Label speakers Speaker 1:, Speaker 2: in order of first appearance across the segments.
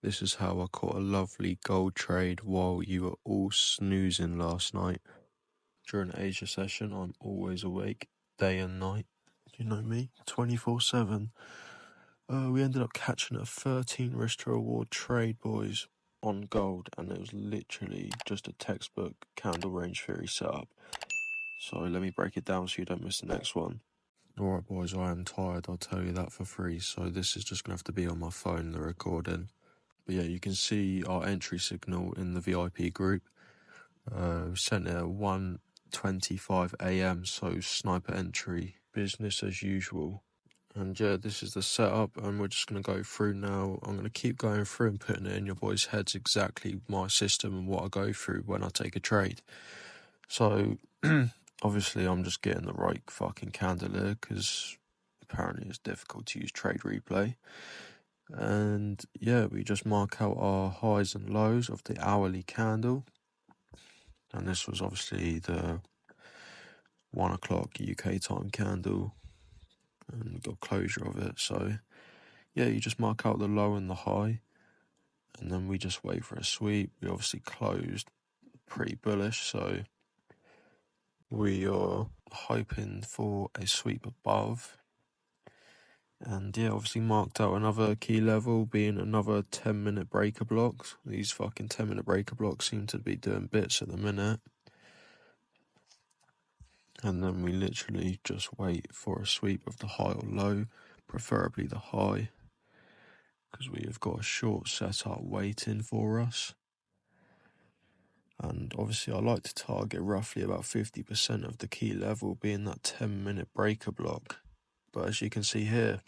Speaker 1: This is how I caught a lovely gold trade while you were all snoozing last night. During an Asia session, I'm always awake, day and night. You know me, 24/7. We ended up catching a 13 Richter Award trade, boys, on gold, and it was literally just a textbook candle range theory setup. So let me break it down so you don't miss the next one. Alright, boys, I am tired, I'll tell you that for free, so this is just going to have to be on my phone, the recording. But yeah, you can see our entry signal in the VIP group. Sent it at 1:25 AM, so sniper entry, business as usual. And yeah, this is the setup, and we're just going to go through now. I'm going to keep going through and putting it in your boys' heads exactly my system and what I go through when I take a trade. So, obviously I'm just getting the right fucking candle here, because apparently it's difficult to use trade replay. And yeah, we just mark out our highs and lows of the hourly candle. And this was obviously the 1 o'clock UK time candle, and we got closure of it. So yeah, you just mark out the low and the high, and then we just wait for a sweep. We obviously closed pretty bullish, so we are hoping for a sweep above. And yeah, obviously marked out another key level, being another 10-minute breaker blocks. These fucking 10-minute breaker blocks seem to be doing bits at the minute. And then we literally just wait for a sweep of the high or low, preferably the high, because we have got a short setup waiting for us. And obviously I like to target roughly about 50% of the key level being that 10-minute breaker block. But as you can see here,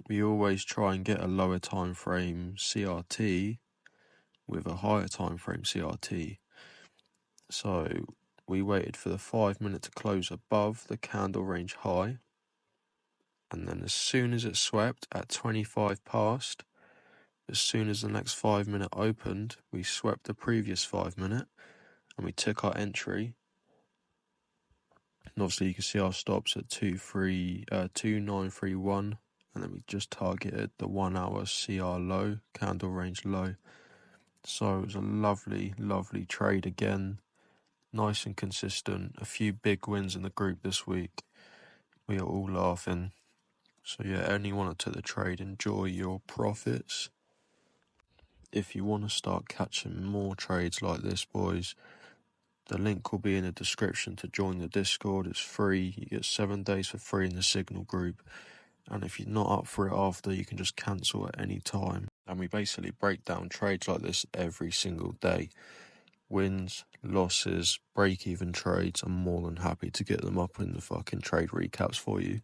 Speaker 1: we always try and get a lower time frame CRT with a higher time frame CRT. So we waited for the 5 minute to close above the candle range high, and then as soon as it swept at 25 past, as soon as the next 5 minute opened, we swept the previous 5 minute and we took our entry. And obviously you can see our stops at 2931, and then we just targeted the 1 hour CR low, candle range low. So it was a lovely trade again, nice and consistent. A few big wins in the group this week. We are all laughing. So yeah, anyone that took the trade, enjoy your profits. If you want to start catching more trades like this, boys, the link will be in the description to join the Discord. It's free. You get 7 days for free in the Signal group. And if you're not up for it after, you can just cancel at any time. And we basically break down trades like this every single day. Wins, losses, break-even trades. I'm more than happy to get them up in the fucking trade recaps for you.